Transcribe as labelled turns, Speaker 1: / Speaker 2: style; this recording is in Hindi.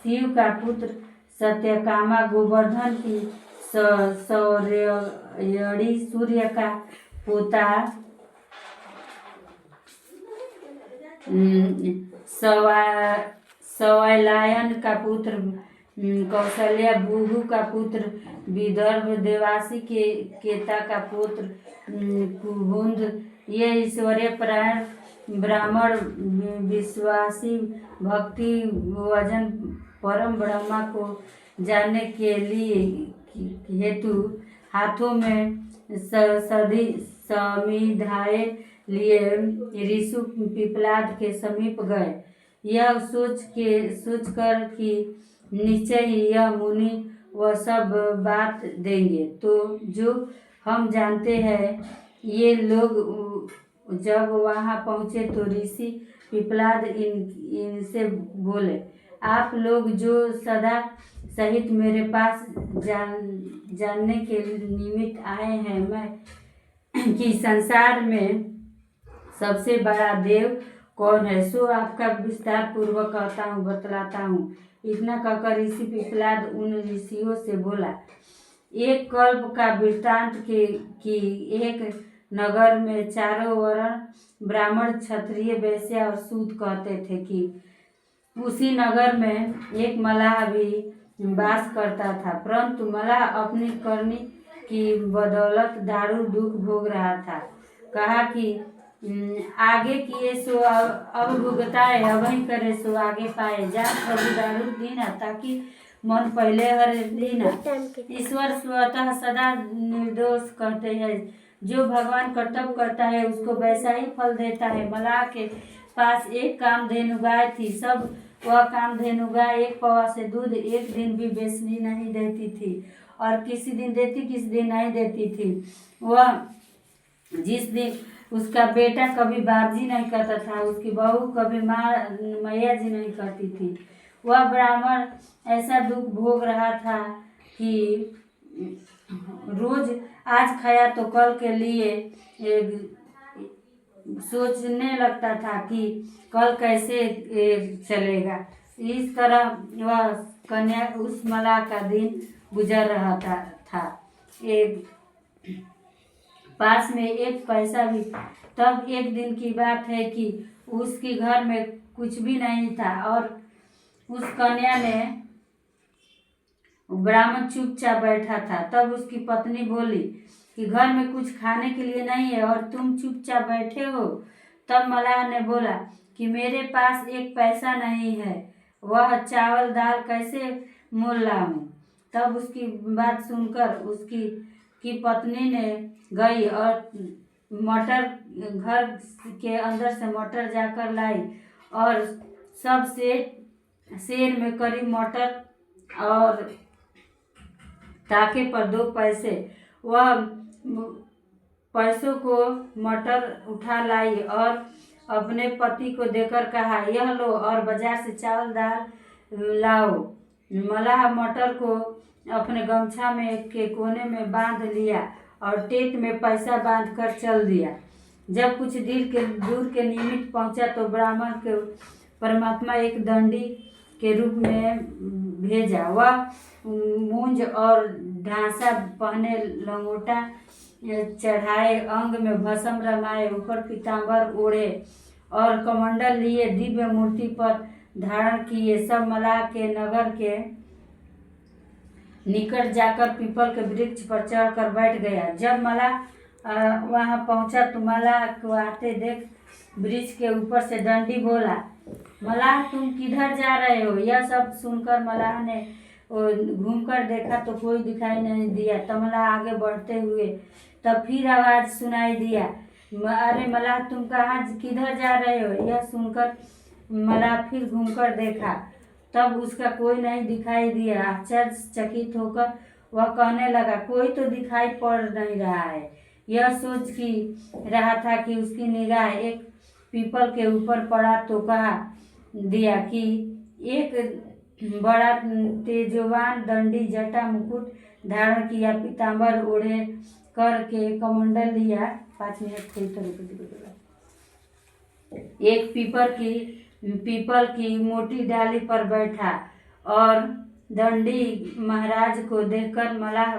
Speaker 1: शिव का पुत्र सत्यकामा गोवर्धन की सौर्यड़ी सूर्य का पोता सवालायन का पुत्र कौशल्या भृगु का पुत्र विदर्भ देवासी के केता का पुत्र कुबुंद, ये ईश्वरीय प्राण ब्राह्मण विश्वासी भक्ति वजन परम ब्रह्मा को जानने के लिए हेतु हाथों में सदी समिधाए लिए ऋषु पिपलाद के समीप गए। यह सोचकर कि निश्चय ही यह मुनि वह सब बात देंगे, तो जो हम जानते हैं। ये लोग जब वहां पहुंचे तो ऋषि पिपलाद इनसे बोले, आप लोग जो सदा सहित मेरे पास जानने के निमित्त आए हैं मैं कि संसार में सबसे बड़ा देव कौन है, सो आपका विस्तार पूर्वक कहता हूँ, बतलाता हूँ। इतना कहकर ऋषि पिपलाद उन ऋषियों से बोला, एक कल्प का वृत्तांत कि एक नगर में चारों वर्ण ब्राह्मण क्षत्रिय वैश्य और सूत कहते थे कि उसी नगर में एक मलाह भी वास करता था, परंतु मलाह अपनी करनी की बदौलत दारू दुख भोग रहा था। कहा कि आगे किए सो अब भुगताए, अब ही करे सो आगे पाए, जा प्रभु दारू दीना ताकि मन पहले हर दीना। ईश्वर स्वतः सदा निर्दोष करते हैं, जो भगवान कर्तव्य करता है उसको वैसा ही फल देता है। मलाह के पास एक कामधेनु गाय थी, सब वह कामधेनु गाय एक पवा से दूध एक दिन भी बेचनी नहीं देती थी, और किसी दिन देती किसी दिन नहीं देती थी। वह जिस दिन उसका बेटा कभी बाबजी नहीं कहता था, उसकी बहू कभी माँ मैया जी नहीं कहती थी। वह ब्राह्मण ऐसा दुख भोग रहा था कि रोज आज खाया तो कल के लिए सोचने लगता था कि कल कैसे चलेगा। इस तरह वह कन्या उस मलाह का दिन गुजर रहा था। एक पास में एक पैसा भी। तब एक दिन की बात है कि उसके घर में कुछ भी नहीं था, और उस कन्या ने ब्राह्मण चुपचाप बैठा था। तब उसकी पत्नी बोली कि घर में कुछ खाने के लिए नहीं है और तुम चुपचाप बैठे हो। तब मलाह ने बोला कि मेरे पास एक पैसा नहीं है, वह चावल दाल कैसे मोल लाऊं। तब उसकी बात सुनकर उसकी पत्नी ने गई और मटर घर के अंदर से मटर जाकर लाई, और सब शेर में करीब मटर और ताके पर 2 पैसे। वह पैसों को मटर उठा लाई और अपने पति को देकर कहा, यह लो और बाजार से चावल दाल लाओ। मलाह मटर को अपने गमछा में के कोने में बांध लिया और टेक में पैसा बांध कर चल दिया। जब कुछ दूर के निमित्त पहुंचा तो ब्राह्मण के परमात्मा एक दंडी के रूप में भेजा। वह मूंज और ढांसा पहने, लंगोटा चढ़ाए, अंग में भस्म रंगाए, ऊपर पीताम्बर ओढ़े और कमंडल लिए दिव्य मूर्ति पर धारण किए, सब मलाह के नगर के निकट जाकर पीपल के वृक्ष पर चढ़कर बैठ गया। जब मलाह वहां पहुंचा तो मलाह को आते देख वृक्ष के ऊपर से दंडी बोला, मलाह तुम किधर जा रहे हो। यह सब सुनकर मलाह ने घूमकर देखा तो कोई दिखाई नहीं दिया। तब मलाह आगे बढ़ते हुए तब फिर आवाज सुनाई दिया, अरे मलाह तुम कहाँ किधर जा रहे हो। यह सुनकर मलाह फिर घूमकर देखा, तब उसका कोई नहीं दिखाई दिया। आश्चर्यचकित होकर वह कहने लगा, कोई तो दिखाई पड़ नहीं रहा है। यह सोच की रहा था कि उसकी निगाह एक पीपल के ऊपर पड़ा तो कहा दिया कि एक बड़ा तेजवान दंडी जटा मुकुट धारण किया, पीताम्बर ओढ़े करके कमंडल लिया। 5 मिनट थे तो एक पीपल की मोटी डाली पर बैठा और दंडी महाराज को देखकर मल्लाह